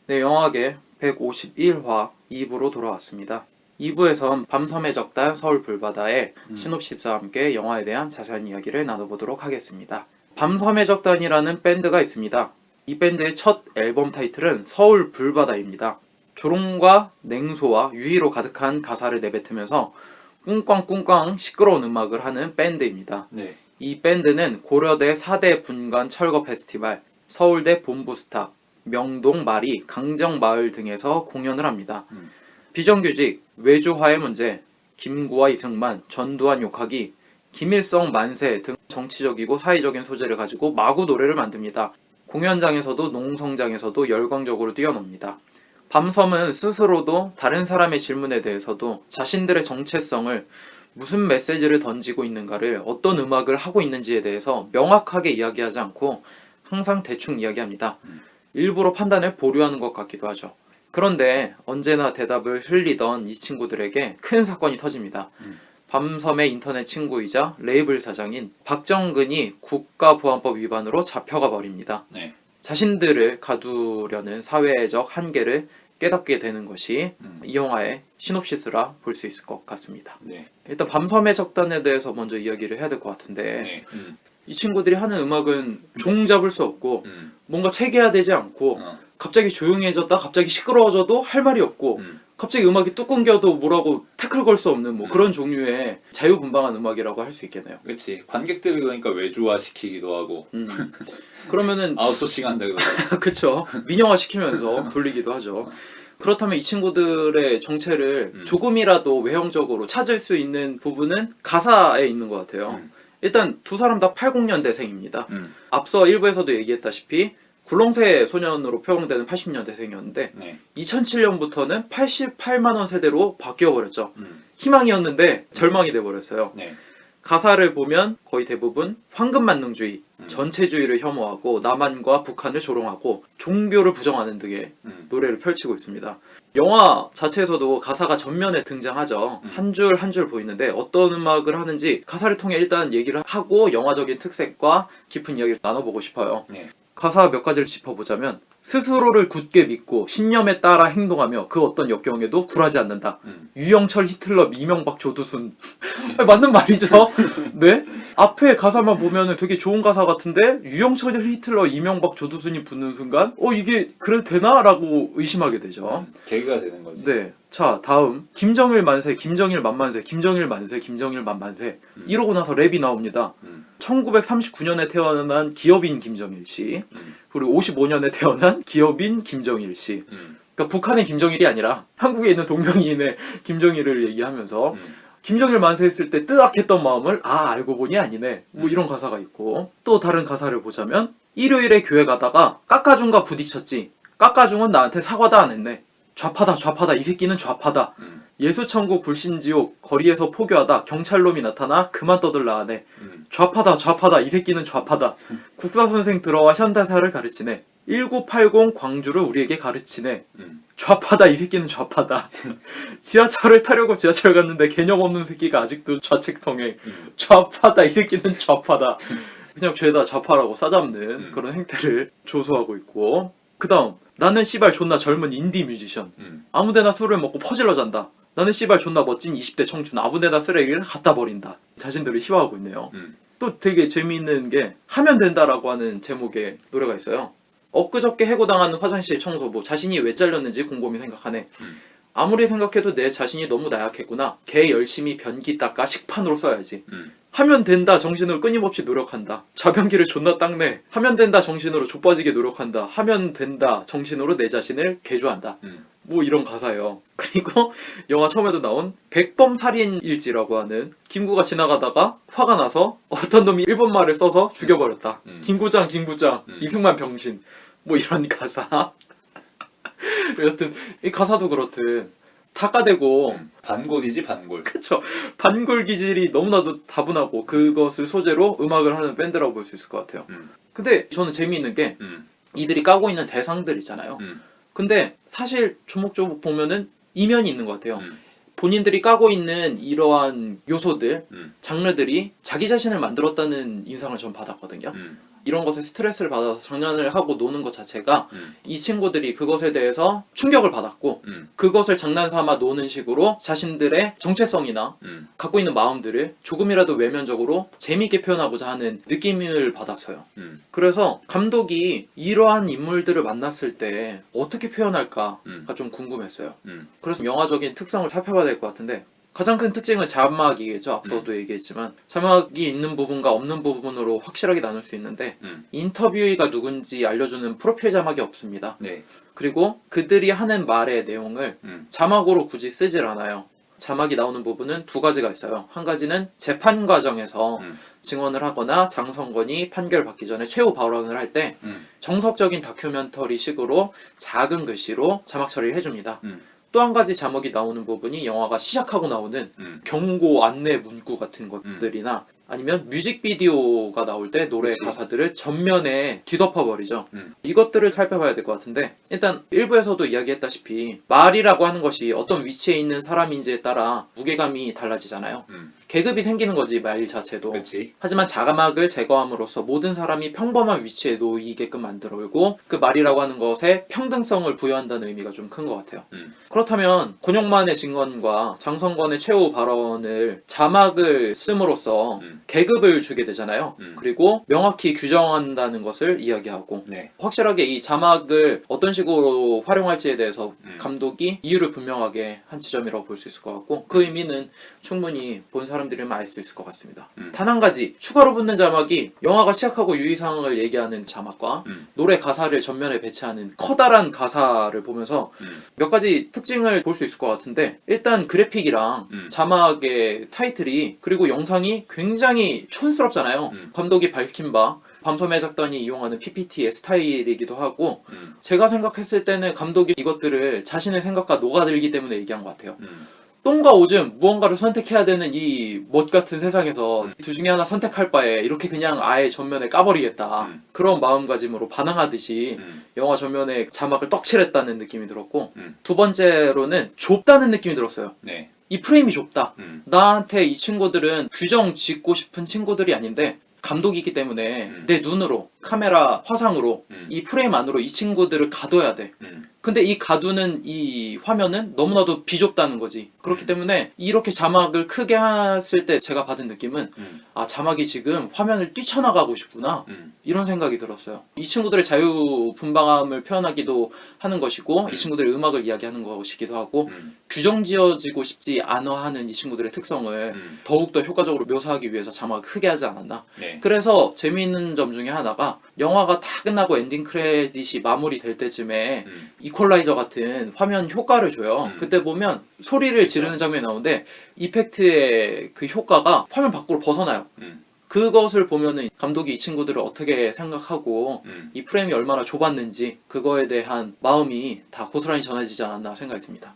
네, 영화계 151화 2부로 돌아왔습니다. 2부에선 밤섬의 적단 서울 불바다의 시놉시스와 함께 영화에 대한 자세한 이야기를 나눠보도록 하겠습니다. 밤섬의 적단이라는 밴드가 있습니다. 이 밴드의 첫 앨범 타이틀은 서울 불바다입니다. 조롱과 냉소와 유희로 가득한 가사를 내뱉으면서 꿍꽝꿍꽝 시끄러운 음악을 하는 밴드입니다. 네. 이 밴드는 고려대 4대 분관 철거 페스티벌, 서울대 본부스타, 명동 마리, 강정마을 등에서 공연을 합니다. 비정규직, 외주화해 문제, 김구와 이승만, 전두환 욕하기, 김일성 만세 등 정치적이고 사회적인 소재를 가지고 마구 노래를 만듭니다. 공연장에서도 농성장에서도 열광적으로 뛰어놉니다. 밤섬은 스스로도 다른 사람의 질문에 대해서도 자신들의 정체성을 무슨 메시지를 던지고 있는가를 어떤 음악을 하고 있는지에 대해서 명확하게 이야기하지 않고 항상 대충 이야기합니다. 일부러 판단을 보류하는 것 같기도 하죠. 그런데 언제나 대답을 흘리던 이 친구들에게 큰 사건이 터집니다. 밤섬의 인터넷 친구이자 레이블 사장인 박정근이 국가보안법 위반으로 잡혀가 버립니다. 네. 자신들을 가두려는 사회적 한계를 깨닫게 되는 것이 이 영화의 시놉시스라 볼 수 있을 것 같습니다. 네. 일단 밤섬의 적단에 대해서 먼저 이야기를 해야 될 것 같은데 네. 이 친구들이 하는 음악은 종 잡을 수 없고 뭔가 체계화되지 않고 갑자기 조용해졌다 갑자기 시끄러워져도 할 말이 없고 갑자기 음악이 뚝 끊겨도 뭐라고 태클 걸 수 없는 뭐 그런 종류의 자유분방한 음악이라고 할 수 있겠네요. 그렇지. 관객들이 그러니까 외주화 시키기도 하고 그러면은 아웃소싱 한다기도 하고. 그쵸, 민영화 시키면서 돌리기도 하죠. 그렇다면 이 친구들의 정체를 조금이라도 외형적으로 찾을 수 있는 부분은 가사에 있는 것 같아요. 일단 두 사람 다 80년대생입니다. 앞서 1부에서도 얘기했다시피 굴렁쇠 소년으로 표현되는 80년대생이었는데 네. 2007년부터는 88만원 세대로 바뀌어버렸죠. 희망이었는데 절망이 돼버렸어요. 네. 가사를 보면 거의 대부분 황금만능주의, 전체주의를 혐오하고 남한과 북한을 조롱하고 종교를 부정하는 등의 노래를 펼치고 있습니다. 영화 자체에서도 가사가 전면에 등장하죠. 한 줄 한 줄 보이는데 어떤 음악을 하는지 가사를 통해 일단 얘기를 하고 영화적인 특색과 깊은 이야기를 나눠보고 싶어요. 네. 가사 몇 가지를 짚어보자면 스스로를 굳게 믿고 신념에 따라 행동하며 그 어떤 역경에도 굴하지 않는다. 유영철, 히틀러, 이명박, 조두순. 맞는 말이죠. 네? 앞에 가사만 보면은 되게 좋은 가사 같은데 유영철, 히틀러, 이명박, 조두순이 붙는 순간 이게 그래도 되나? 라고 의심하게 되죠. 계기가 되는 거지. 네. 자, 다음 김정일 만세, 김정일 만만세, 김정일 만세, 김정일 만만세. 이러고 나서 랩이 나옵니다. 1939년에 태어난 기업인 김정일 씨, 그리고 55년에 태어난 기업인 김정일 씨. 그러니까 북한의 김정일이 아니라 한국에 있는 동명이인의 김정일을 얘기하면서 김정일 만세했을 때 뜨악했던 마음을 알고 보니 아니네. 뭐 이런 가사가 있고, 또 다른 가사를 보자면 일요일에 교회 가다가 깎아준과 부딪혔지. 깎아준은 나한테 사과도 안 했네. 좌파다 좌파다 이 새끼는 좌파다. 예수천국 불신지옥 거리에서 포교하다 경찰놈이 나타나 그만 떠들라 하네. 좌파다 좌파다 이 새끼는 좌파다. 국사선생 들어와 현대사를 가르치네. 1980 광주를 우리에게 가르치네. 좌파다 이 새끼는 좌파다. 지하철을 타려고 지하철 갔는데 개념 없는 새끼가 아직도 좌측 통행. 좌파다 이 새끼는 좌파다. 그냥 죄다 좌파라고 싸잡는 그런 행태를 조소하고 있고, 그 다음 나는 씨발 존나 젊은 인디 뮤지션. 아무데나 술을 먹고 퍼질러 잔다. 나는 씨발 존나 멋진 20대 청춘. 아무데나 쓰레기를 갖다 버린다. 자신들을 희화하고 있네요. 또 되게 재미있는 게 하면 된다라고 하는 제목의 노래가 있어요. 엊그저께 해고당하는 화장실 청소부. 자신이 왜 잘렸는지 곰곰이 생각하네. 아무리 생각해도 내 자신이 너무 나약했구나. 개 열심히 변기 닦아 식판으로 써야지. 하면 된다 정신으로 끊임없이 노력한다. 좌변기를 존나 닦네. 하면 된다 정신으로 좆빠지게 노력한다. 하면 된다 정신으로 내 자신을 개조한다. 뭐 이런 가사예요. 그리고 영화 처음에도 나온 백범살인일지라고 하는 김구가 지나가다가 화가 나서 어떤 놈이 일본말을 써서 죽여버렸다. 김구장 이승만 병신. 뭐 이런 가사. 여튼 이 가사도 그렇듯 다 까대고 반골이지 반골. 그쵸. 반골 기질이 너무나도 다분하고 그것을 소재로 음악을 하는 밴드라고 볼 수 있을 것 같아요. 근데 저는 재미있는 게 이들이 까고 있는 대상들 있잖아요. 근데 사실 조목조목 보면은 이면이 있는 것 같아요. 본인들이 까고 있는 이러한 요소들, 장르들이 자기 자신을 만들었다는 인상을 전 받았거든요. 이런 것에 스트레스를 받아서 장난을 하고 노는 것 자체가 이 친구들이 그것에 대해서 충격을 받았고 그것을 장난삼아 노는 식으로 자신들의 정체성이나 갖고 있는 마음들을 조금이라도 외면적으로 재미있게 표현하고자 하는 느낌을 받았어요. 그래서 감독이 이러한 인물들을 만났을 때 어떻게 표현할까가 좀 궁금했어요. 그래서 영화적인 특성을 살펴봐야 될 것 같은데 가장 큰 특징은 자막이겠죠. 앞서도 얘기했지만 자막이 있는 부분과 없는 부분으로 확실하게 나눌 수 있는데 인터뷰이가 누군지 알려주는 프로필 자막이 없습니다. 네. 그리고 그들이 하는 말의 내용을 자막으로 굳이 쓰질 않아요. 자막이 나오는 부분은 두 가지가 있어요. 한 가지는 재판 과정에서 증언을 하거나 장성건이 판결 받기 전에 최후 발언을 할 때 정석적인 다큐멘터리 식으로 작은 글씨로 자막 처리를 해줍니다. 또 한 가지 자막이 나오는 부분이 영화가 시작하고 나오는 경고 안내 문구 같은 것들이나 아니면 뮤직비디오가 나올 때 노래 그치. 가사들을 전면에 뒤덮어버리죠. 이것들을 살펴봐야 될 것 같은데 일단 일부에서도 이야기했다시피 말이라고 하는 것이 어떤 위치에 있는 사람인지에 따라 무게감이 달라지잖아요. 계급이 생기는 거지 말 자체도. 그렇지. 하지만 자막을 제거함으로써 모든 사람이 평범한 위치에 놓이게끔 만들고 그 말이라고 하는 것에 평등성을 부여한다는 의미가 좀 큰 것 같아요. 그렇다면 권영만의 증언과 장성건의 최후 발언을 자막을 씀으로써 계급을 주게 되잖아요. 그리고 명확히 규정한다는 것을 이야기하고 네. 확실하게 이 자막을 어떤 식으로 활용할지에 대해서 감독이 이유를 분명하게 한 지점이라고 볼 수 있을 것 같고 그 의미는 충분히 본 사람들이면 알 수 있을 것 같습니다. 단 한 가지 추가로 붙는 자막이 영화가 시작하고 유의사항을 얘기하는 자막과 노래 가사를 전면에 배치하는 커다란 가사를 보면서 몇 가지 특징을 볼 수 있을 것 같은데 일단 그래픽이랑 자막의 타이틀이 그리고 영상이 굉장히 촌스럽잖아요. 감독이 밝힌 바 밤섬의 작전이 이용하는 PPT의 스타일이기도 하고 제가 생각했을 때는 감독이 이것들을 자신의 생각과 녹아들기 때문에 얘기한 것 같아요. 똥과 오줌 무언가를 선택해야 되는 이 못 같은 세상에서 둘 중에 하나 선택할 바에 이렇게 그냥 아예 전면에 까버리겠다 그런 마음가짐으로 반항하듯이 영화 전면에 자막을 떡칠했다는 느낌이 들었고 두 번째로는 좁다는 느낌이 들었어요. 네. 이 프레임이 좁다. 나한테 이 친구들은 규정 짓고 싶은 친구들이 아닌데 감독이기 때문에 내 눈으로 카메라 화상으로 이 프레임 안으로 이 친구들을 가둬야 돼. 근데 이 가두는 이 화면은 너무나도 비좁다는 거지. 그렇기 때문에 이렇게 자막을 크게 했을 때 제가 받은 느낌은 아 자막이 지금 화면을 뛰쳐나가고 싶구나 이런 생각이 들었어요. 이 친구들의 자유분방함을 표현하기도 하는 것이고 이 친구들의 음악을 이야기하는 것이기도 하고 규정지어지고 싶지 않아 하는 이 친구들의 특성을 더욱더 효과적으로 묘사하기 위해서 자막을 크게 하지 않았나. 네. 그래서 재미있는 점 중에 하나가 영화가 다 끝나고 엔딩 크레딧이 마무리될 때쯤에 이퀄라이저 같은 화면 효과를 줘요. 그때 보면 소리를 지르는 장면이 나오는데 이펙트의 그 효과가 화면 밖으로 벗어나요. 그것을 보면은 감독이 이 친구들을 어떻게 생각하고 이 프레임이 얼마나 좁았는지 그거에 대한 마음이 다 고스란히 전해지지 않았나 생각이 듭니다.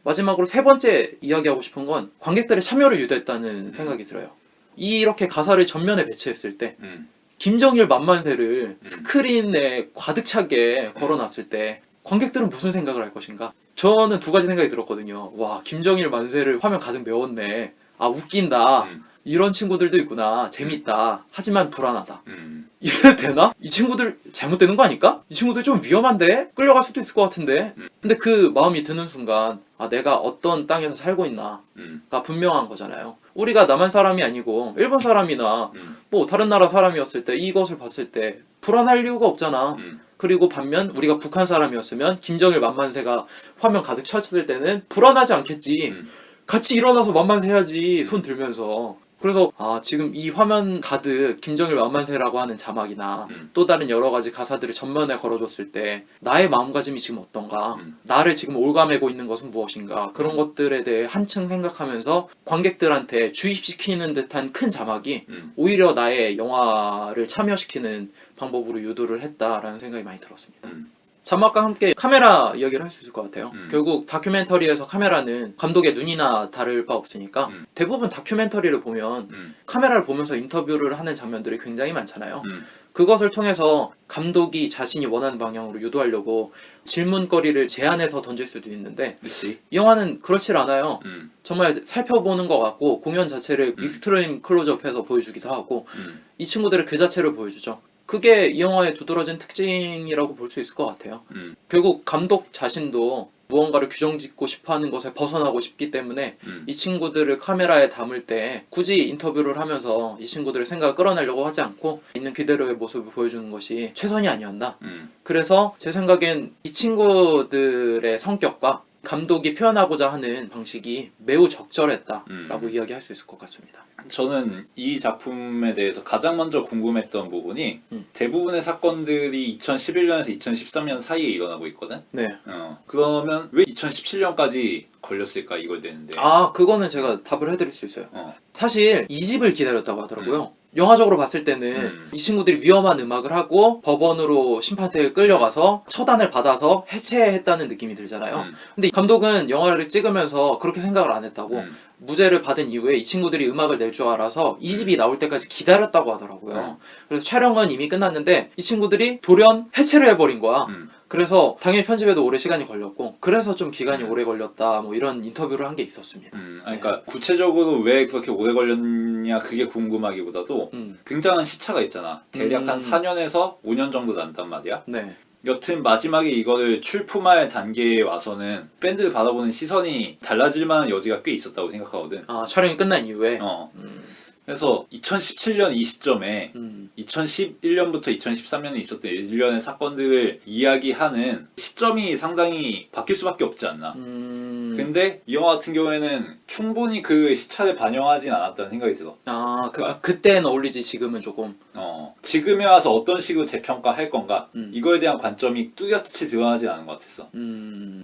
마지막으로 세 번째 이야기하고 싶은 건 관객들의 참여를 유도했다는 생각이 들어요. 이렇게 가사를 전면에 배치했을 때 김정일 만만세를 스크린에 가득 차게 걸어놨을 때 관객들은 무슨 생각을 할 것인가? 저는 두 가지 생각이 들었거든요. 와, 김정일 만세를 화면 가득 메웠네. 아, 웃긴다. 이런 친구들도 있구나. 재밌다. 하지만 불안하다. 이래도 되나? 이 친구들 잘못되는 거 아닐까? 이 친구들 좀 위험한데? 끌려갈 수도 있을 것 같은데? 근데 그 마음이 드는 순간 아, 내가 어떤 땅에서 살고 있나가 분명한 거잖아요. 우리가 남한 사람이 아니고 일본 사람이나 뭐 다른 나라 사람이었을 때 이것을 봤을 때 불안할 이유가 없잖아. 그리고 반면 우리가 북한 사람이었으면 김정일 만만세가 화면 가득 찼을 때는 불안하지 않겠지. 같이 일어나서 만만세 해야지. 손 들면서. 그래서 아 지금 이 화면 가득 김정일 만만세라고 하는 자막이나 또 다른 여러 가지 가사들을 전면에 걸어줬을 때 나의 마음가짐이 지금 어떤가, 나를 지금 올가매고 있는 것은 무엇인가, 그런 것들에 대해 한층 생각하면서 관객들한테 주입시키는 듯한 큰 자막이 오히려 나의 영화를 참여시키는 방법으로 유도를 했다라는 생각이 많이 들었습니다. 자막과 함께 카메라 이야기를 할 수 있을 것 같아요. 결국 다큐멘터리에서 카메라는 감독의 눈이나 다를 바 없으니까 대부분 다큐멘터리를 보면 카메라를 보면서 인터뷰를 하는 장면들이 굉장히 많잖아요. 그것을 통해서 감독이 자신이 원하는 방향으로 유도하려고 질문거리를 제안해서 던질 수도 있는데 그치. 이 영화는 그렇지 않아요. 정말 살펴보는 것 같고 공연 자체를 익스트림 클로즈업해서 보여주기도 하고 이 친구들을 그 자체를 보여주죠. 그게 이 영화의 두드러진 특징이라고 볼 수 있을 것 같아요. 결국 감독 자신도 무언가를 규정짓고 싶어하는 것에 벗어나고 싶기 때문에 이 친구들을 카메라에 담을 때 굳이 인터뷰를 하면서 이 친구들의 생각을 끌어내려고 하지 않고 있는 그대로의 모습을 보여주는 것이 최선이 아니었나. 그래서 제 생각엔 이 친구들의 성격과 감독이 표현하고자 하는 방식이 매우 적절했다라고 이야기할 수 있을 것 같습니다. 저는 이 작품에 대해서 가장 먼저 궁금했던 부분이 대부분의 사건들이 2011년에서 2013년 사이에 일어나고 있거든. 네. 그러면 왜 2017년까지 걸렸을까 이걸 내는데. 그거는 제가 답을 해드릴 수 있어요. 사실 2집을 기다렸다고 하더라고요. 영화적으로 봤을 때는 이 친구들이 위험한 음악을 하고 법원으로 심판대에 끌려가서 처단을 받아서 해체했다는 느낌이 들잖아요. 근데 감독은 영화를 찍으면서 그렇게 생각을 안 했다고 무죄를 받은 이후에 이 친구들이 음악을 낼 줄 알아서 2집이 나올 때까지 기다렸다고 하더라고요. 그래서 촬영은 이미 끝났는데 이 친구들이 돌연 해체를 해버린 거야. 그래서 당연히 편집에도 오래 시간이 걸렸고 그래서 좀 기간이 오래 걸렸다 뭐 이런 인터뷰를 한 게 있었습니다. 그러니까 구체적으로 왜 그렇게 오래 걸렸냐 그게 궁금하기보다도 굉장한 시차가 있잖아. 대략 한 4년에서 5년 정도 난단 말이야. 네. 여튼 마지막에 이거를 출품할 단계에 와서는 밴드를 바라보는 시선이 달라질 만한 여지가 꽤 있었다고 생각하거든. 촬영이 끝난 이후에. 그래서 2017년 이 시점에 2011년부터 2013년에 있었던 일련의 사건들을 이야기하는 시점이 상당히 바뀔 수밖에 없지 않나. 근데 이 영화 같은 경우에는 충분히 그 시차를 반영하진 않았다는 생각이 들어. 그러니까 그때는 어울리지 지금은 조금. 지금에 와서 어떤 식으로 재평가할 건가 이거에 대한 관점이 뚜렷이 드러나지 않은 것 같았어.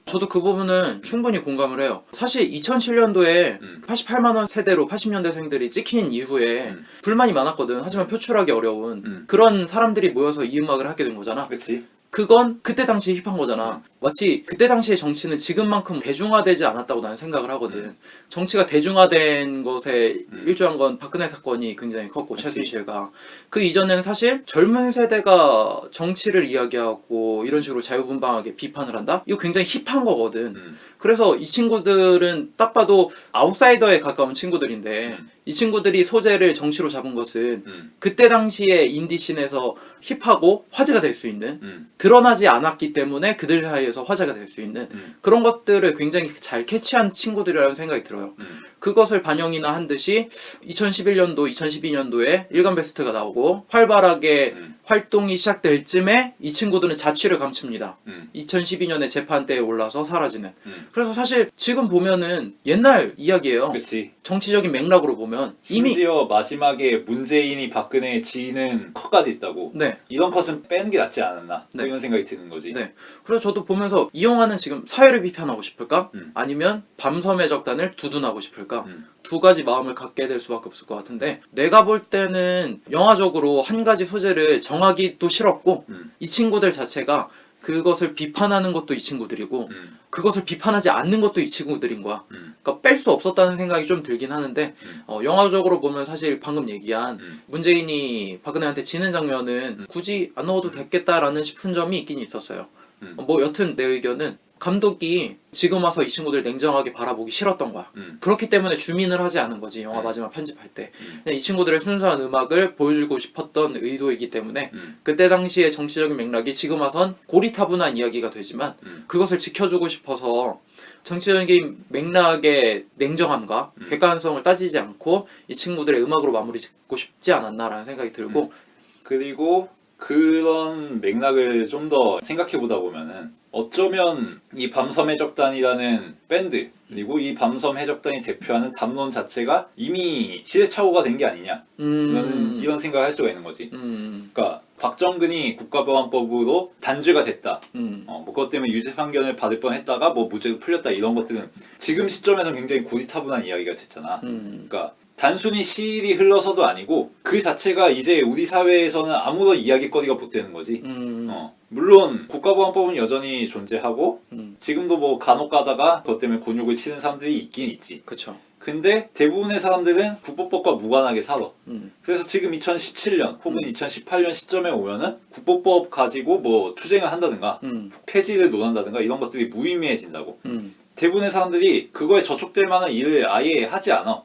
저도 그 부분은 충분히 공감을 해요. 사실 2007년도에 88만 원 세대로 80년대생들이 찍힌 이후에 불만이 많았거든. 하지만 표출하기 어려운 그런 사람들이 모여서 이 음악을 하게 된 거잖아. 그렇지. 그건 그때 당시에 힙한 거잖아. 마치 그때 당시의 정치는 지금만큼 대중화되지 않았다고 나는 생각을 하거든. 정치가 대중화된 것에 일조한 건 박근혜 사건이 굉장히 컸고 최순실과 그 이전에는 사실 젊은 세대가 정치를 이야기하고 이런 식으로 자유분방하게 비판을 한다? 이거 굉장히 힙한 거거든. 그래서 이 친구들은 딱 봐도 아웃사이더에 가까운 친구들인데 이 친구들이 소재를 정치로 잡은 것은 그때 당시에 인디씬에서 힙하고 화제가 될 수 있는 드러나지 않았기 때문에 그들 사이에서 화제가 될 수 있는 그런 것들을 굉장히 잘 캐치한 친구들이라는 생각이 들어요. 그것을 반영이나 한 듯이 2011년도, 2012년도에 일간 베스트가 나오고 활발하게 활동이 시작될 쯤에 이 친구들은 자취를 감춥니다. 2012년에 재판대에 올라서 사라지는. 그래서 사실 지금 보면은 옛날 이야기예요. 그렇지. 정치적인 맥락으로 보면 이미 심지어 마지막에 문재인이 박근혜의 지인은 컷까지 있다고. 네. 이런 컷은 빼는 게 낫지 않았나. 네. 이런 생각이 드는 거지. 네. 그래서 저도 보면서 이 영화는 지금 사회를 비판하고 싶을까? 아니면 밤섬의 적단을 두둔하고 싶을까? 두 가지 마음을 갖게 될 수밖에 없을 것 같은데 내가 볼 때는 영화적으로 한 가지 소재를 정하기도 싫었고 이 친구들 자체가 그것을 비판하는 것도 이 친구들이고 그것을 비판하지 않는 것도 이 친구들인 거야. 그러니까 뺄 수 없었다는 생각이 좀 들긴 하는데 영화적으로 보면 사실 방금 얘기한 문재인이 박근혜한테 지는 장면은 굳이 안 넣어도 됐겠다라는 싶은 점이 있긴 있었어요. 뭐 여튼 내 의견은 감독이 지금 와서 이 친구들 냉정하게 바라보기 싫었던 거야. 그렇기 때문에 주민을 하지 않은 거지 영화 마지막 편집할 때. 그냥 이 친구들의 순수한 음악을 보여주고 싶었던 의도이기 때문에 그때 당시의 정치적인 맥락이 지금 와선 고리타분한 이야기가 되지만 그것을 지켜주고 싶어서 정치적인 맥락의 냉정함과 객관성을 따지지 않고 이 친구들의 음악으로 마무리 짓고 싶지 않았나라는 생각이 들고 그리고 그런 맥락을 좀 더 생각해 보다 보면은 어쩌면 이 밤섬 해적단이라는 밴드 그리고 이 밤섬 해적단이 대표하는 담론 자체가 이미 시대착오가 된 게 아니냐 이런 생각을 할 수가 있는 거지. 그러니까 박정근이 국가보안법으로 단죄가 됐다. 뭐 그것 때문에 유죄 판결을 받을 뻔했다가 뭐 무죄로 풀렸다 이런 것들은 지금 시점에서 굉장히 고리타분한 이야기가 됐잖아. 그러니까 단순히 시일이 흘러서도 아니고 그 자체가 이제 우리 사회에서는 아무런 이야기거리가 못 되는 거지. 물론 국가보안법은 여전히 존재하고 지금도 뭐 간혹 가다가 그것 때문에 곤욕을 치는 사람들이 있긴 있지. 그쵸. 근데 대부분의 사람들은 국보법과 무관하게 살아. 그래서 지금 2017년 혹은 2018년 시점에 오면은 국보법 가지고 뭐 투쟁을 한다든가 폐지를 논한다든가 이런 것들이 무의미해진다고. 대부분의 사람들이 그거에 저촉될 만한 일을 아예 하지 않아.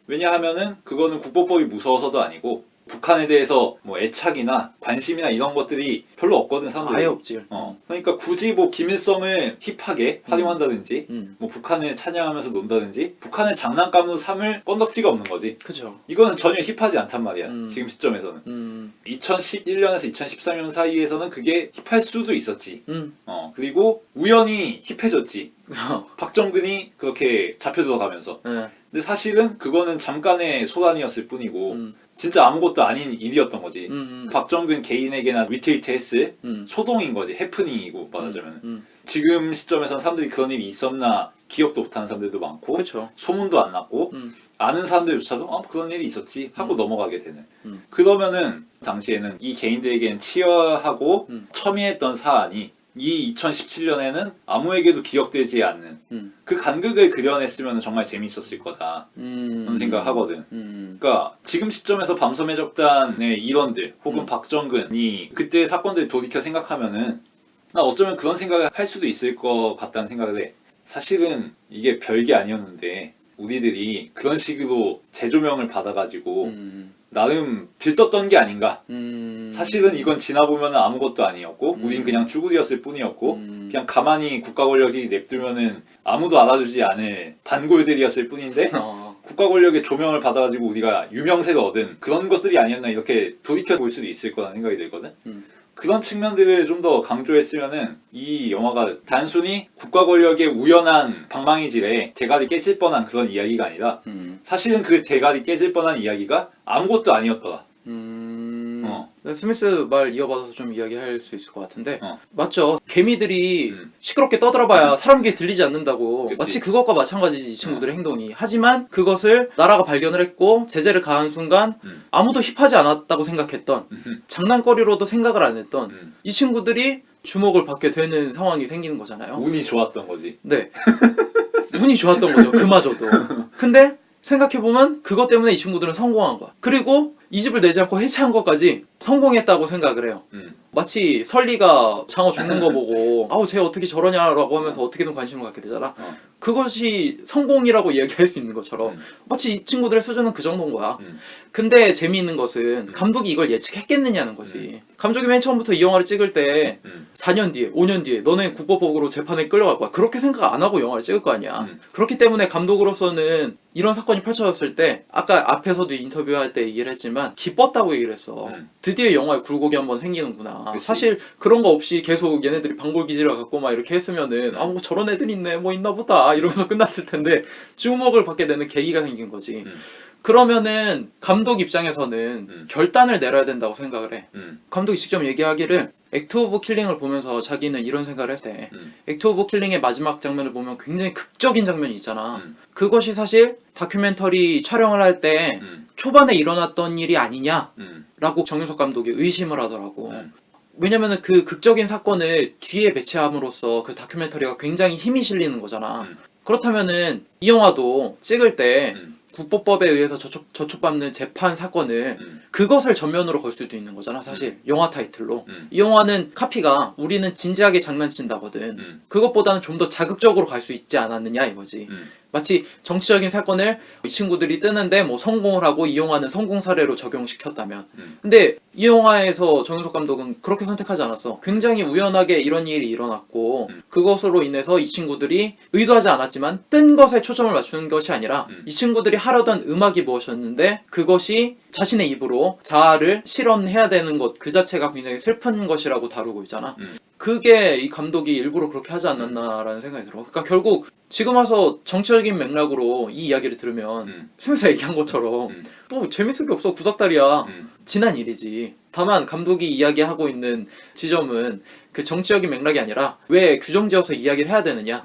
왜냐하면은 그거는 국보법이 무서워서도 아니고 북한에 대해서 뭐 애착이나 관심이나 이런 것들이 별로 없거든 사람들이. 아예 없지. 그러니까 굳이 뭐 김일성을 힙하게 활용한다든지 음. 뭐 북한을 찬양하면서 논다든지 북한을 장난감으로 삼을 건덕지가 없는 거지. 그죠. 이거는 전혀 힙하지 않단 말이야. 지금 시점에서는. 2011년에서 2013년 사이에서는 그게 힙할 수도 있었지. 그리고 우연히 힙해졌지. 박정근이 그렇게 잡혀 들어가면서. 네. 근데 사실은 그거는 잠깐의 소란이었을 뿐이고 진짜 아무것도 아닌 일이었던 거지. 박정근 개인에게나 위트위트했을 소동인 거지. 해프닝이고 말하자면. 지금 시점에서는 사람들이 그런 일이 있었나 기억도 못하는 사람들도 많고 그렇죠. 소문도 안 났고 아는 사람들조차도 그런 일이 있었지 하고 넘어가게 되는. 그러면은 당시에는 이 개인들에게는 치열하고 첨예했던 사안이 이 2017년에는 아무에게도 기억되지 않는 그 간극을 그려냈으면 정말 재밌었을 거다 그런 생각하거든. 그러니까 지금 시점에서 밤섬해적단의 일원들 혹은 박정근이 그때의 사건들을 돌이켜 생각하면은 나 어쩌면 그런 생각을 할 수도 있을 것 같다는 생각을 해. 사실은 이게 별게 아니었는데 우리들이 그런 식으로 재조명을 받아가지고 나름 들떴던 게 아닌가. 사실은 이건 지나보면 아무것도 아니었고 우린 그냥 쭈구리였을 뿐이었고 그냥 가만히 국가 권력이 냅두면은 아무도 알아주지 않을 반골들이었을 뿐인데 국가 권력의 조명을 받아가지고 우리가 유명세를 얻은 그런 것들이 아니었나 이렇게 돌이켜 볼 수도 있을 거라는 생각이 들거든. 그런 측면들을 좀 더 강조했으면은 이 영화가 단순히 국가 권력의 우연한 방망이질에 대가리 깨질 뻔한 그런 이야기가 아니라 사실은 그 대가리 깨질 뻔한 이야기가 아무것도 아니었더라. 스미스 말 이어받아서 좀 이야기할 수 있을 것 같은데 맞죠. 개미들이 시끄럽게 떠들어봐야 사람 귀에 들리지 않는다고. 그치. 마치 그것과 마찬가지지 이 친구들의 행동이. 하지만 그것을 나라가 발견을 했고 제재를 가한 순간 아무도 힙하지 않았다고 생각했던 장난거리로도 생각을 안 했던 이 친구들이 주목을 받게 되는 상황이 생기는 거잖아요. 운이 좋았던 거지. 네. 운이 좋았던 거죠. 그마저도. 근데 생각해보면 그것 때문에 이 친구들은 성공한 거야. 그리고 이 집을 내지 않고 해체한 것까지 성공했다고 생각을 해요. 마치 설리가 장어 죽는 거 보고 아우 쟤 어떻게 저러냐라고 하면서 어떻게든 관심을 갖게 되잖아. 그것이 성공이라고 이야기할 수 있는 것처럼 마치 이 친구들의 수준은 그 정도인 거야. 근데 재미있는 것은 감독이 이걸 예측했겠느냐는 거지. 감독이 맨 처음부터 이 영화를 찍을 때 4년 뒤에 5년 뒤에 너네 국법법으로 재판에 끌려갈 거야. 그렇게 생각 안 하고 영화를 찍을 거 아니야. 그렇기 때문에 감독으로서는 이런 사건이 펼쳐졌을 때 아까 앞에서도 인터뷰할 때 얘기를 했지만 기뻤다고 얘기를 했어. 드디어 영화에 굴곡이 한번 생기는구나. 그치. 사실 그런 거 없이 계속 얘네들이 방골기질을 갖고 막 이렇게 했으면은 뭐 저런 애들 있네 뭐 있나 보다 이러면서 끝났을 텐데 주목을 받게 되는 계기가 생긴 거지. 그러면은 감독 입장에서는 결단을 내려야 된다고 생각을 해. 감독이 직접 얘기하기를 액트 오브 킬링을 보면서 자기는 이런 생각을 했대. 액트 오브 킬링의 마지막 장면을 보면 굉장히 극적인 장면이 있잖아. 그것이 사실 다큐멘터리 촬영을 할 때 초반에 일어났던 일이 아니냐라고 정윤석 감독이 의심을 하더라고. 왜냐면은 그 극적인 사건을 뒤에 배치함으로써 그 다큐멘터리가 굉장히 힘이 실리는 거잖아. 그렇다면은 이 영화도 찍을 때 국보법에 의해서 저촉받는 재판 사건을 그것을 전면으로 걸 수도 있는 거잖아. 사실 영화 타이틀로 이 영화는 카피가 우리는 진지하게 장난친다거든. 그것보다는 좀 더 자극적으로 갈 수 있지 않았느냐 이거지. 마치 정치적인 사건을 이 친구들이 뜨는데 뭐 성공을 하고 이 영화는 성공 사례로 적용시켰다면 근데 이 영화에서 정윤석 감독은 그렇게 선택하지 않았어. 굉장히 우연하게 이런 일이 일어났고 그것으로 인해서 이 친구들이 의도하지 않았지만 뜬 것에 초점을 맞추는 것이 아니라 이 친구들이 하려던 음악이 무엇이었는데 그것이 자신의 입으로 자아를 실현해야 되는 것 그 자체가 굉장히 슬픈 것이라고 다루고 있잖아. 그게 이 감독이 일부러 그렇게 하지 않았나라는 생각이 들어. 그러니까 결국 지금 와서 정치적인 맥락으로 이 이야기를 들으면 스미스가 얘기한 것처럼 뭐 재밌을 게 없어. 구닥다리야. 지난 일이지. 다만 감독이 이야기하고 있는 지점은 그 정치적인 맥락이 아니라 왜 규정지어서 이야기를 해야 되느냐.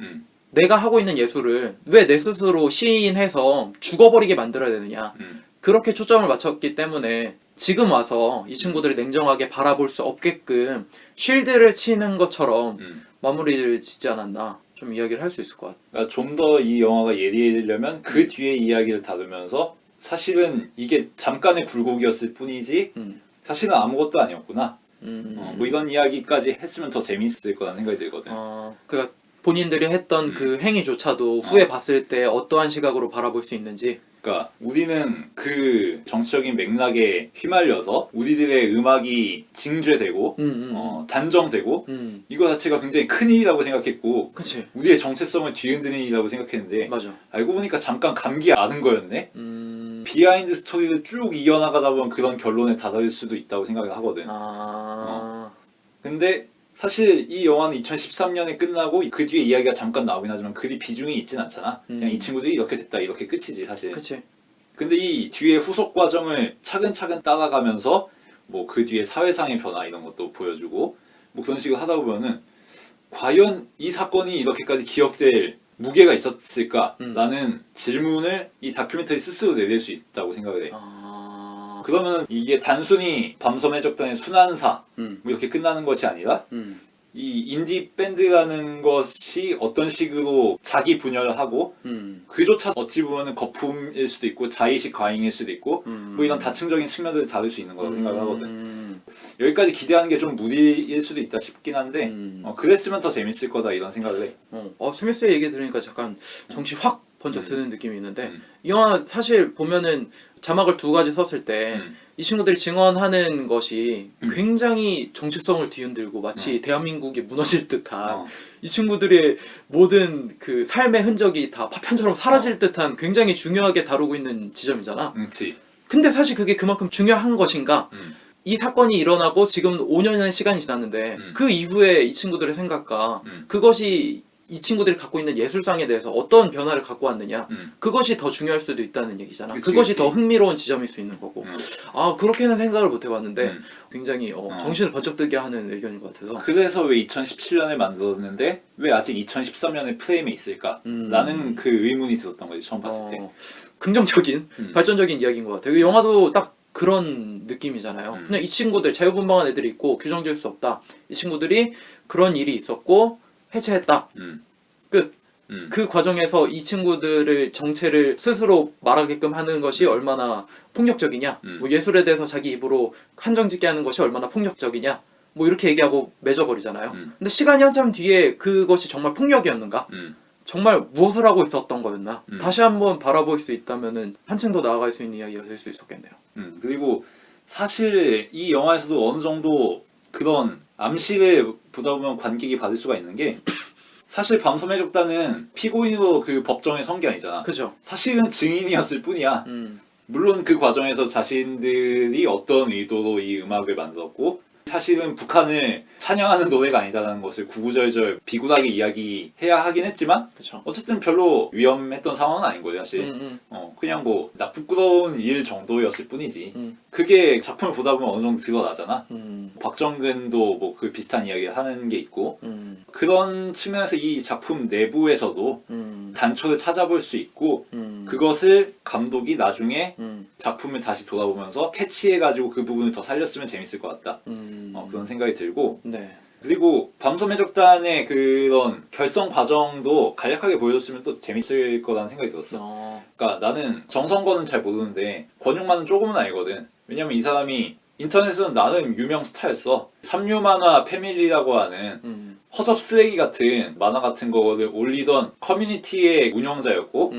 내가 하고 있는 예술을 왜 내 스스로 시인해서 죽어버리게 만들어야 되느냐. 그렇게 초점을 맞췄기 때문에 지금 와서 이 친구들을 냉정하게 바라볼 수 없게끔 쉴드를 치는 것처럼 마무리를 짓지 않았나 좀 이야기를 할 수 있을 것 같아. 그러니까 좀 더 이 영화가 예리해지려면 그 뒤에 이야기를 다루면서 사실은 이게 잠깐의 굴곡이었을 뿐이지 사실은 아무것도 아니었구나. 뭐 이런 이야기까지 했으면 더 재밌을 거라는 생각이 들거든. 그러니까 본인들이 했던 그 행위조차도 후에 봤을 때 어떠한 시각으로 바라볼 수 있는지 그러니까 우리는 그 정치적인 맥락에 휘말려서 우리들의 음악이 징죄되고 단정되고 이거 자체가 굉장히 큰 일이라고 생각했고 그치. 우리의 정체성을 뒤흔드는 일이라고 생각했는데 맞아. 알고 보니까 잠깐 감기 앓은 거였네. 비하인드 스토리를 쭉 이어나가다 보면 그런 결론에 다다를 수도 있다고 생각을 하거든. 근데 사실 이 영화는 2013년에 끝나고 그 뒤에 이야기가 잠깐 나오긴 하지만 그리 비중이 있진 않잖아. 그냥 이 친구들이 이렇게 됐다 이렇게 끝이지 사실. 그치. 근데 이 뒤에 후속 과정을 차근차근 따라가면서 뭐 그 뒤에 사회상의 변화 이런 것도 보여주고 뭐 그런 식으로 하다 보면은 과연 이 사건이 이렇게까지 기억될 무게가 있었을까라는 질문을 이 다큐멘터리 스스로 내릴 수 있다고 생각을 해. 그러면 이게 단순히 밤섬 해적단의 순환사 뭐 이렇게 끝나는 것이 아니라 이 인디 밴드라는 것이 어떤 식으로 자기 분열을 하고 그조차 어찌 보면 거품일 수도 있고 자의식 과잉일 수도 있고 뭐 이런 다층적인 측면들을 다룰 수 있는 거라고 생각을 하거든. 여기까지 기대하는 게 좀 무리일 수도 있다 싶긴 한데 그랬으면 더 재밌을 거다 이런 생각을 해. 스미스의 얘기 들으니까 잠깐 정신 확 번쩍 드는 느낌이 있는데 이 영화 사실 보면은 자막을 두 가지 썼을 때 이 친구들이 증언하는 것이 굉장히 정체성을 뒤흔들고 마치 대한민국이 무너질 듯한 이 친구들의 모든 그 삶의 흔적이 다 파편처럼 사라질 듯한 굉장히 중요하게 다루고 있는 지점이잖아. 그렇지. 근데 사실 그게 그만큼 중요한 것인가? 이 사건이 일어나고 지금 5년의 시간이 지났는데 그 이후에 이 친구들의 생각과 그것이 이 친구들이 갖고 있는 예술상에 대해서 어떤 변화를 갖고 왔느냐 그것이 더 중요할 수도 있다는 얘기잖아. 그것이 더 흥미로운 지점일 수 있는 거고 그렇게는 생각을 못 해봤는데 굉장히 정신을 번쩍 들게 하는 의견인 것 같아서 그래서 왜 2017년에 만들었는데 왜 아직 2013년에 프레임에 있을까? 라는 그 의문이 들었던 거지 처음 봤을 때. 긍정적인 발전적인 이야기인 것 같아요. 이 영화도 딱 그런 느낌이잖아요. 그냥 이 친구들 자유분방한 애들이 있고 규정지을 수 없다. 이 친구들이 그런 일이 있었고 해체했다. 끝. 그 과정에서 이 친구들의 정체를 스스로 말하게끔 하는 것이 얼마나 폭력적이냐. 뭐 예술에 대해서 자기 입으로 한정짓게 하는 것이 얼마나 폭력적이냐. 뭐 이렇게 얘기하고 맺어버리잖아요. 근데 시간이 한참 뒤에 그것이 정말 폭력이었는가? 정말 무엇을 하고 있었던 거였나? 다시 한번 바라볼 수 있다면은 한층 더 나아갈 수 있는 이야기가 될 수 있었겠네요. 그리고 사실 이 영화에서도 어느 정도 그런 암시를 보다 보면 관객이 받을 수가 있는 게 사실 밤섬 해적단은 피고인으로 그 법정에 선 게 아니잖아. 그죠. 사실은 증인이었을 뿐이야. 물론 그 과정에서 자신들이 어떤 의도로 이 음악을 만들었고 사실은 북한을 찬양하는 노래가 아니다라는 것을 구구절절 비굴하게 이야기해야 하긴 했지만 그쵸. 어쨌든 별로 위험했던 상황은 아닌 거죠 사실. 그냥 뭐 나 부끄러운 일 정도였을 뿐이지. 그게 작품을 보다 보면 어느 정도 드러나잖아. 박정근도 뭐 그 비슷한 이야기를 하는 게 있고 그런 측면에서 이 작품 내부에서도 단초를 찾아볼 수 있고 그것을 감독이 나중에 작품을 다시 돌아보면서 캐치해가지고 그 부분을 더 살렸으면 재밌을 것 같다. 그런 생각이 들고 네. 그리고 밤섬 해적단의 그런 결성 과정도 간략하게 보여줬으면 또 재밌을 거라는 생각이 들었어. 그러니까 나는 정성권은 잘 모르는데 권용만은 조금은 알거든. 왜냐면 이 사람이 인터넷에서는 나름 유명 스타였어. 삼류 만화 패밀리라고 하는 허접 쓰레기 같은 만화 같은 거를 올리던 커뮤니티의 운영자였고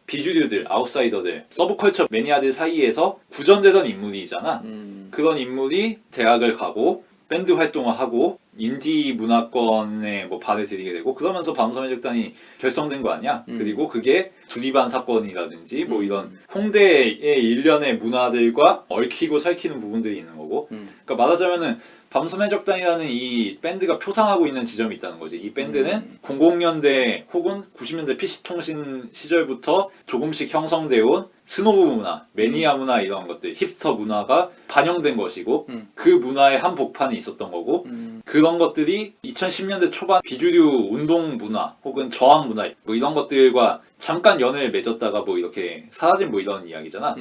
비주류들, 아웃사이더들, 서브컬처 매니아들 사이에서 구전되던 인물이잖아. 그런 인물이 대학을 가고 밴드 활동을 하고 인디 문화권에 뭐 발을 들이게 되고 그러면서 밤섬 해적단이 결성된 거 아니야? 그리고 그게 두리반 사건이라든지 뭐 이런 홍대의 일련의 문화들과 얽히고 설키는 부분들이 있는 거고 그러니까 말하자면은 밤섬 해적단이라는 이 밴드가 표상하고 있는 지점이 있다는 거지. 이 밴드는 00년대 혹은 90년대 PC통신 시절부터 조금씩 형성되어 온 스노브 문화, 매니아 문화 이런 것들, 힙스터 문화가 반영된 것이고 그 문화의 한복판이 있었던 거고 그런 것들이 2010년대 초반 비주류 운동 문화 혹은 저항 문화 뭐 이런 것들과 잠깐 연을 맺었다가 뭐 이렇게 사라진 뭐 이런 이야기잖아.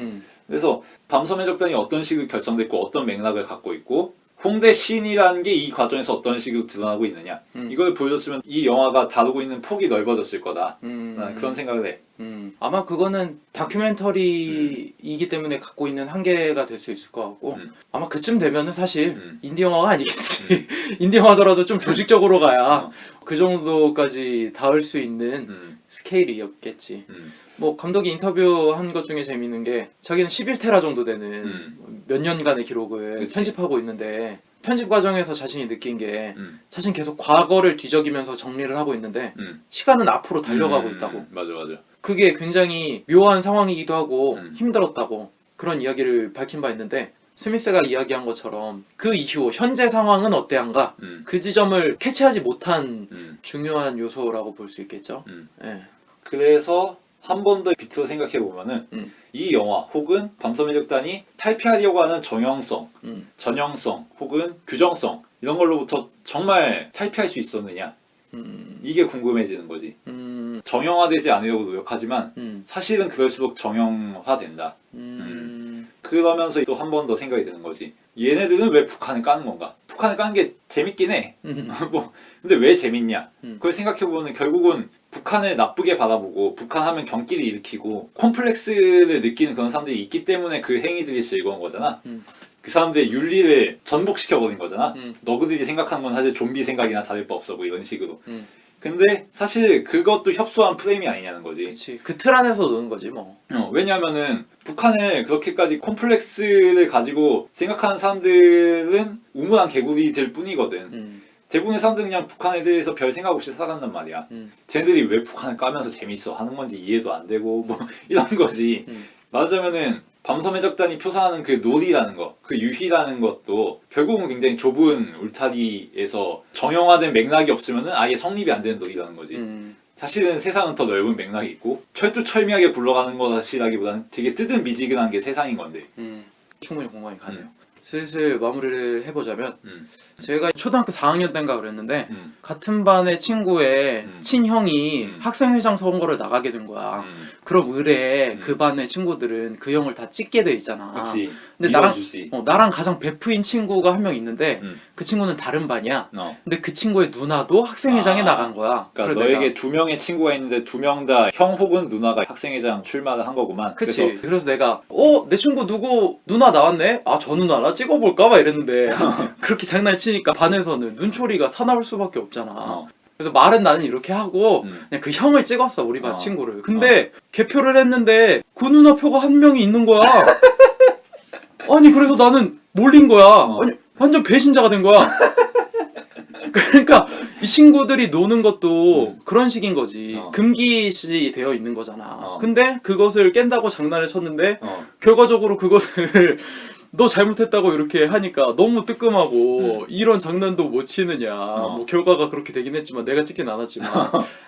그래서 밤섬 해적단이 어떤 식으로 결성됐고 어떤 맥락을 갖고 있고 홍대 씬이라는 게 이 과정에서 어떤 식으로 드러나고 있느냐 이걸 보여줬으면 이 영화가 다루고 있는 폭이 넓어졌을 거다. 나는 그런 생각을 해. 아마 그거는 다큐멘터리이기 때문에 갖고 있는 한계가 될 수 있을 것 같고 아마 그쯤 되면은 사실 인디 영화가 아니겠지. 인디 영화더라도 좀 조직적으로 가야 그 정도까지 닿을 수 있는 스케일이었겠지. 뭐 감독이 인터뷰한 것 중에 재밌는 게 자기는 11테라 정도 되는 몇 년간의 기록을 그치. 편집하고 있는데 편집 과정에서 자신이 느낀 게 자신 계속 과거를 뒤적이면서 정리를 하고 있는데 시간은 앞으로 달려가고 있다고. 맞아. 그게 굉장히 묘한 상황이기도 하고 힘들었다고 그런 이야기를 밝힌 바 있는데 스미스가 이야기한 것처럼 그 이후 현재 상황은 어때한가 그 지점을 캐치하지 못한 중요한 요소라고 볼 수 있겠죠. 예. 그래서 한 번 더 비트로 생각해 보면은 이 영화 혹은 밤섬의 적단이 탈피하려고 하는 정형성, 전형성 혹은 규정성 이런 걸로부터 정말 탈피할 수 있었느냐 이게 궁금해지는 거지. 정형화되지 않으려고 노력하지만 사실은 그럴수록 정형화된다. 그러면서 또 한 번 더 생각이 드는 거지. 얘네들은 왜 북한을 까는 건가? 북한을 까는 게 재밌긴 해. 뭐 근데 왜 재밌냐? 그걸 생각해보면 결국은 북한을 나쁘게 바라보고 북한 하면 경기를 일으키고 콤플렉스를 느끼는 그런 사람들이 있기 때문에 그 행위들이 즐거운 거잖아. 그 사람들의 윤리를 전복시켜버린 거잖아. 너희들이 생각하는 건 사실 좀비 생각이나 다를 바 없어 뭐 이런 식으로. 근데 사실 그것도 협소한 프레임이 아니냐는 거지. 그치. 그 틀 안에서 노는 거지 뭐. 왜냐하면은 북한을 그렇게까지 콤플렉스를 가지고 생각하는 사람들은 우물안 개구리들 뿐이거든. 대부분의 사람들은 그냥 북한에 대해서 별 생각 없이 살아간단 말이야. 쟤네들이 왜 북한을 까면서 재밌어 하는 건지 이해도 안 되고 뭐 이런 거지. 말하자면은 밤섬의 적단이 표상하는 그 놀이라는 거, 그 유희라는 것도 결국은 굉장히 좁은 울타리에서 정형화된 맥락이 없으면은 아예 성립이 안 되는 놀이라는 거지. 사실은 세상은 더 넓은 맥락이 있고 철두철미하게 굴러가는 것이라기보다는 되게 뜨뜻미지근한 게 세상인 건데. 충분히 공감이 가네요. 슬슬 마무리를 해보자면 제가 초등학교 4학년 때인가 그랬는데 같은 반의 친구의 친형이 학생회장 선거를 나가게 된 거야. 그럼 의뢰에 그 반의 친구들은 그 형을 다 찍게 돼 있잖아. 그치. 근데 나랑 가장 베프인 친구가 한 명 있는데 그 친구는 다른 반이야. 근데 그 친구의 누나도 학생회장에 나간 거야. 그러니까 너에게 두 명의 친구가 있는데 두 명 다 형 혹은 누나가 학생회장 출마를 한 거구만. 그치. 그래서 내가 내 친구 누구 누나 나왔네? 아 저 누나나 찍어볼까? 막 이랬는데 그렇게 장난을 치니까 반에서는 눈초리가 사나울 수밖에 없잖아. 그래서 말은 나는 이렇게 하고 그냥 그 형을 찍었어 우리 반 친구를. 근데 개표를 했는데 그 누나 표가 한 명이 있는 거야. 아니 그래서 나는 몰린 거야. 아니 완전 배신자가 된 거야. 그러니까 이 친구들이 노는 것도 그런 식인 거지. 금기시 되어 있는 거잖아. 근데 그것을 깬다고 장난을 쳤는데 결과적으로 그것을 너 잘못했다고 이렇게 하니까 너무 뜨끔하고 이런 장난도 못 치느냐. 뭐 결과가 그렇게 되긴 했지만 내가 찍진 않았지만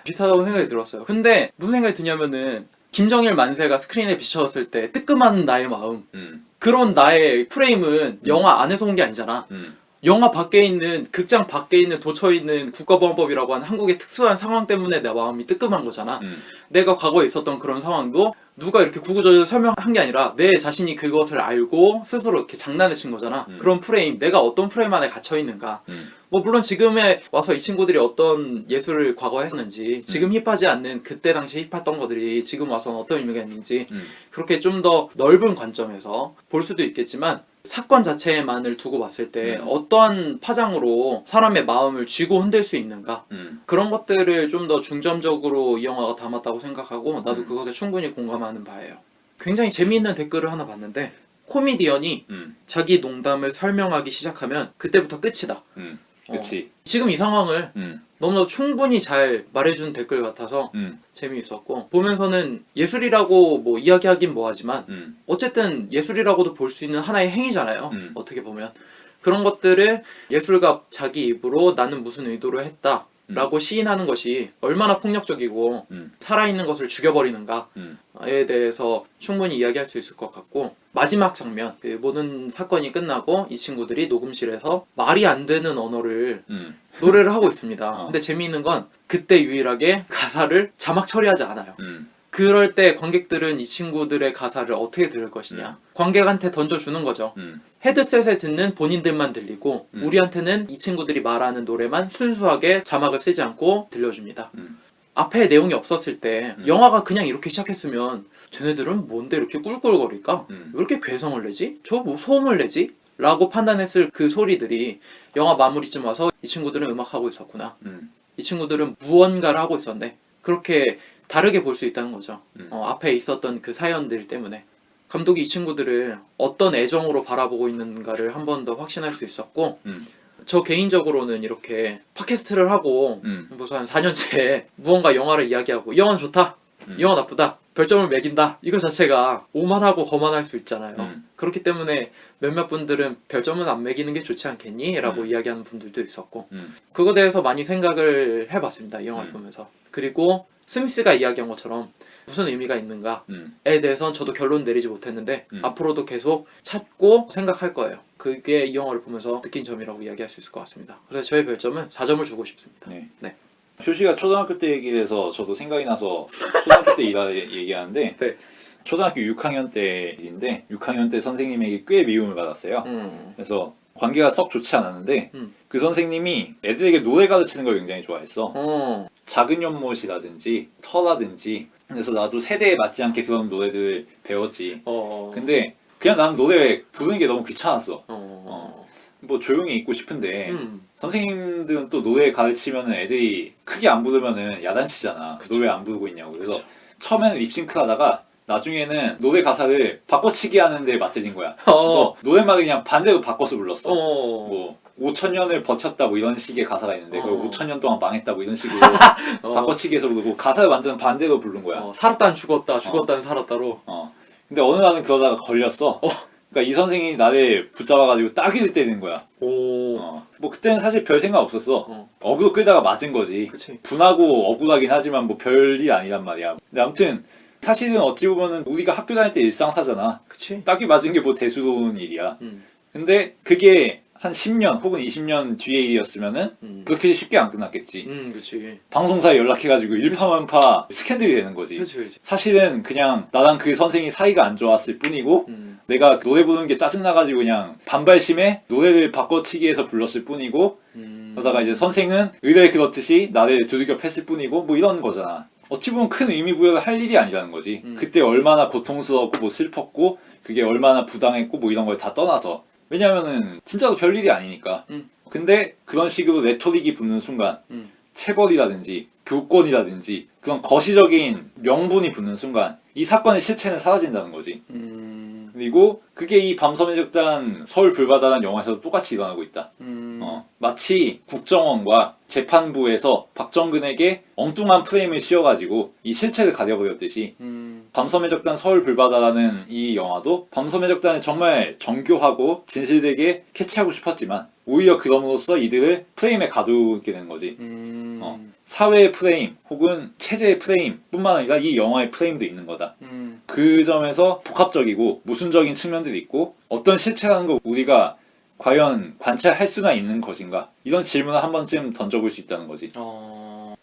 비슷하다고 생각이 들었어요. 근데 무슨 생각이 드냐면은 김정일 만세가 스크린에 비춰졌을 때 뜨끔한 나의 마음 그런 나의 프레임은 영화 안에서 온 게 아니잖아. 영화 밖에 있는 극장 밖에 있는 도처있는 국가보안법이라고 하는 한국의 특수한 상황 때문에 내 마음이 뜨끔한 거잖아. 내가 과거에 있었던 그런 상황도 누가 이렇게 구구절절 설명한 게 아니라 내 자신이 그것을 알고 스스로 이렇게 장난을 친 거잖아. 그런 프레임, 내가 어떤 프레임 안에 갇혀 있는가. 뭐 물론 지금에 와서 이 친구들이 어떤 예술을 과거에 했는지 지금 힙하지 않는 그때 당시 힙했던 것들이 지금 와서는 어떤 의미가 있는지 그렇게 좀 더 넓은 관점에서 볼 수도 있겠지만 사건 자체만을 두고 봤을 때 어떠한 파장으로 사람의 마음을 쥐고 흔들 수 있는가 그런 것들을 좀 더 중점적으로 이 영화가 담았다고 생각하고 나도 그것에 충분히 공감하는 바예요. 굉장히 재미있는 댓글을 하나 봤는데 코미디언이 자기 농담을 설명하기 시작하면 그때부터 끝이다. 그치. 지금 이 상황을 너무나 충분히 잘 말해준 댓글 같아서 재미있었고 보면서는 예술이라고 뭐 이야기하긴 뭐하지만 어쨌든 예술이라고도 볼 수 있는 하나의 행위잖아요. 어떻게 보면 그런 것들을 예술가 자기 입으로 나는 무슨 의도로 했다 라고 시인하는 것이 얼마나 폭력적이고 살아있는 것을 죽여버리는가에 대해서 충분히 이야기할 수 있을 것 같고 마지막 장면 그 모든 사건이 끝나고 이 친구들이 녹음실에서 말이 안 되는 언어를 노래를 하고 있습니다. 근데 재미있는 건 그때 유일하게 가사를 자막 처리하지 않아요. 그럴 때 관객들은 이 친구들의 가사를 어떻게 들을 것이냐 관객한테 던져주는 거죠. 헤드셋에 듣는 본인들만 들리고 우리한테는 이 친구들이 말하는 노래만 순수하게 자막을 쓰지 않고 들려줍니다. 앞에 내용이 없었을 때 영화가 그냥 이렇게 시작했으면 쟤네들은 뭔데 이렇게 꿀꿀거릴까? 왜 이렇게 괴성을 내지? 저 뭐 소음을 내지? 라고 판단했을 그 소리들이 영화 마무리쯤 와서 이 친구들은 음악하고 있었구나. 이 친구들은 무언가를 하고 있었네. 그렇게 다르게 볼 수 있다는 거죠. 앞에 있었던 그 사연들 때문에. 감독이 이 친구들을 어떤 애정으로 바라보고 있는가를 한 번 더 확신할 수 있었고 저 개인적으로는 이렇게 팟캐스트를 하고 벌써 한 4년째 무언가 영화를 이야기하고 이 영화는 좋다, 이 영화 나쁘다, 별점을 매긴다, 이거 자체가 오만하고 거만할 수 있잖아요. 그렇기 때문에 몇몇 분들은 별점은 안 매기는 게 좋지 않겠니? 라고 이야기하는 분들도 있었고 그거에 대해서 많이 생각을 해봤습니다. 이 영화를 보면서. 그리고 스미스가 이야기한 것처럼 무슨 의미가 있는가에 대해서는 저도 결론 내리지 못했는데 앞으로도 계속 찾고 생각할 거예요. 그게 이 영화를 보면서 느낀 점이라고 이야기할 수 있을 것 같습니다. 그래서 저의 별점은 4점을 주고 싶습니다. 네. 쇼시가 초등학교 때 얘기를 해서 저도 생각이 나서 초등학교 때 얘기하는데 네. 초등학교 6학년 때 일인데 6학년 때 선생님에게 꽤 미움을 받았어요. 그래서 관계가 썩 좋지 않았는데 그 선생님이 애들에게 노래 가르치는 걸 굉장히 좋아했어. 작은 연못이라든지 터라든지. 그래서 나도 세대에 맞지 않게 그런 노래들을 배웠지. 근데 그냥 나는 노래 부르는 게 너무 귀찮았어. 뭐 조용히 있고 싶은데 선생님들은 또 노래 가르치면 애들이 크게 안 부르면은 야단치잖아. 그쵸. 노래 안 부르고 있냐고. 그래서 그쵸. 처음에는 립싱크 하다가 나중에는 노래 가사를 바꿔치기 하는데 맞들린 거야. 그래서 노래말을 그냥 반대로 바꿔서 불렀어. 뭐 5,000년을 버텼다 뭐 이런 식의 가사가 있는데 그걸 5,000년 동안 망했다 뭐 이런 식으로 바꿔치기해서 부르고 가사를 완전 반대로 부른 거야. 살았다는 죽었다, 죽었다는 살았다로. 근데 어느 날은 그러다가 걸렸어. 그러니까 이 선생님이 나를 붙잡아가지고 따귀를 때리는 거야. 뭐 그때는 사실 별 생각 없었어. 어그로 끌다가 맞은 거지. 그치. 분하고 억울하긴 하지만 뭐 별일 아니란 말이야. 근데 아무튼 사실은 어찌 보면은 우리가 학교 다닐 때 일상사잖아. 그치. 따귀 맞은 게 뭐 대수로운 일이야. 근데 그게 한 10년 혹은 20년 뒤의 일이었으면은 그렇게 쉽게 안 끝났겠지. 그치. 방송사에 연락해가지고 일파만파 스캔들이 되는 거지. 그치. 사실은 그냥 나랑 그 선생이 사이가 안 좋았을 뿐이고 내가 노래 부르는 게 짜증나가지고 그냥 반발심에 노래를 바꿔치기해서 불렀을 뿐이고 그러다가 이제 선생은 의뢰 그렇듯이 나를 두들겨 팼을 뿐이고 뭐 이런 거잖아. 어찌 보면 큰 의미 부여를 할 일이 아니라는 거지. 그때 얼마나 고통스럽고 뭐 슬펐고 그게 얼마나 부당했고 뭐 이런 걸 다 떠나서 왜냐면은 진짜로 별일이 아니니까. 근데 그런 식으로 레토릭이 붙는 순간 체벌이라든지 교권이라든지 그런 거시적인 명분이 붙는 순간 이 사건의 실체는 사라진다는 거지. 그리고 그게 이 밤섬의 적단 서울 불바다라는 영화에서도 똑같이 일어나고 있다. 마치 국정원과 재판부에서 박정근에게 엉뚱한 프레임을 씌워가지고 이 실체를 가려버렸듯이 밤섬의 적단 서울 불바다라는 이 영화도 밤섬의 적단을 정말 정교하고 진실되게 캐치하고 싶었지만 오히려 그럼으로써 이들을 프레임에 가두게 되는 거지. 사회의 프레임 혹은 체제의 프레임 뿐만 아니라 이 영화의 프레임도 있는 거다. 그 점에서 복합적이고 모순적인 측면들이 있고 어떤 실체라는 걸 우리가 과연 관찰할 수나 있는 것인가 이런 질문을 한 번쯤 던져볼 수 있다는 거지.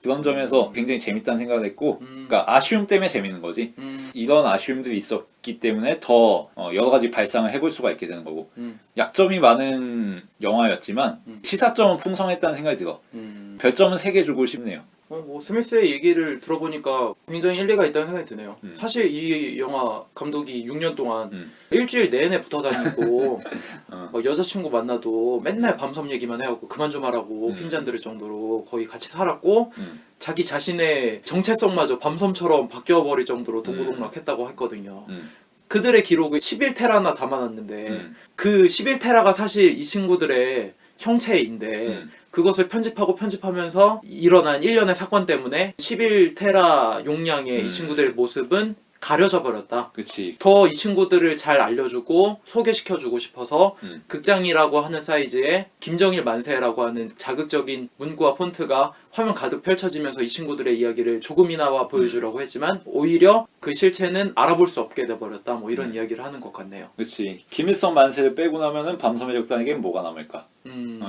그런 점에서 굉장히 재밌다는 생각을 했고 그러니까 아쉬움 때문에 재밌는 거지. 이런 아쉬움들이 있었기 때문에 더 여러 가지 발상을 해볼 수가 있게 되는 거고 약점이 많은 영화였지만 시사점은 풍성했다는 생각이 들어. 별점은 3개 주고 싶네요. 뭐 스미스의 얘기를 들어보니까 굉장히 일리가 있다는 생각이 드네요. 사실 이 영화 감독이 6년 동안 일주일 내내 붙어 다니고 막 여자친구 만나도 맨날 밤섬 얘기만 해갖고 그만 좀 하라고 핀잔 들을 정도로 거의 같이 살았고 자기 자신의 정체성마저 밤섬처럼 바뀌어버릴 정도로 동고동락했다고 했거든요. 그들의 기록을 11테라나 담아놨는데 그 11테라가 사실 이 친구들의 형체인데 그것을 편집하면서 일어난 일련의 사건 때문에 11테라 용량의 이 친구들의 모습은 가려져 버렸다. 그치. 더 이 친구들을 잘 알려주고 소개시켜주고 싶어서 극장이라고 하는 사이즈에 김정일 만세라고 하는 자극적인 문구와 폰트가 화면 가득 펼쳐지면서 이 친구들의 이야기를 조금이나마 보여주려고 했지만 오히려 그 실체는 알아볼 수 없게 돼버렸다. 뭐 이런 이야기를 하는 것 같네요. 그치. 김일성 만세를 빼고 나면은 밤섬의 적단에겐 뭐가 남을까?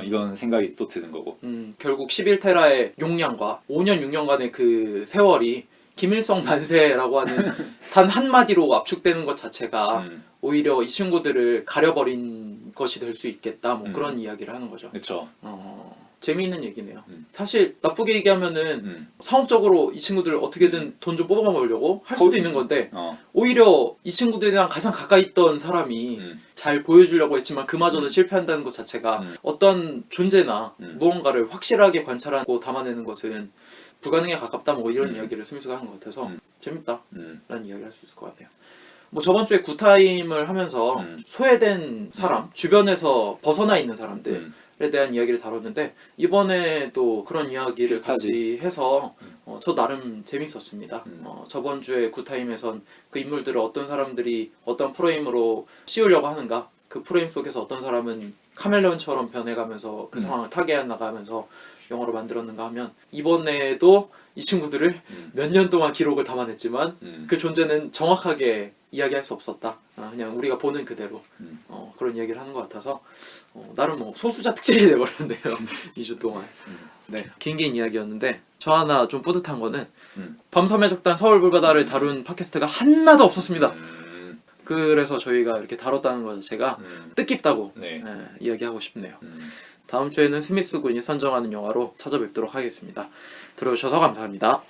이런 생각이 또 드는 거고. 결국 11테라의 용량과 5년 6년간의 그 세월이 김일성 만세라고 하는 단 한마디로 압축되는 것 자체가 오히려 이 친구들을 가려버린 것이 될 수 있겠다. 뭐 음. 그런 이야기를 하는 거죠. 그렇죠. 재미있는 얘기네요. 음. 사실 나쁘게 얘기하면은 상업적으로 이 친구들 어떻게든 돈 좀 뽑아먹으려고 할 수도 있는 건데 오히려 이 친구들이랑 가장 가까이 있던 사람이 잘 보여주려고 했지만 그마저도 실패한다는 것 자체가 어떤 존재나 무언가를 확실하게 관찰하고 담아내는 것은 불가능에 가깝다 뭐 이런 이야기를 스미스가 하는 것 같아서 재밌다 라는 이야기를 할 수 있을 것 같아요. 뭐 저번 주에 굿타임을 하면서 소외된 사람, 주변에서 벗어나 있는 사람들에 대한 이야기를 다뤘는데 이번에 또 그런 이야기를 비슷하지. 같이 해서 저 나름 재밌었습니다. 저번 주에 굿타임에선 그 인물들을 어떤 사람들이 어떤 프레임으로 씌우려고 하는가, 그 프레임 속에서 어떤 사람은 카멜레온처럼 변해가면서 그 상황을 타개해 나가면서 영화로 만들었는가 하면 이번에도 이 친구들을 몇 년 동안 기록을 담아냈지만 그 존재는 정확하게 이야기할 수 없었다. 그냥 우리가 보는 그대로 그런 이야기를 하는 것 같아서 나름 뭐 소수자 특집이 돼버렸네요. 2주 동안. 네, 긴 이야기였는데 저 하나 좀 뿌듯한 거는 밤섬의 적단 서울불바다를 다룬 팟캐스트가 하나도 없었습니다. 그래서 저희가 이렇게 다뤘다는 것 자체가 뜻깊다고 네. 이야기하고 싶네요. 다음 주에는 스미스 군이 선정하는 영화로 찾아뵙도록 하겠습니다. 들어주셔서 감사합니다.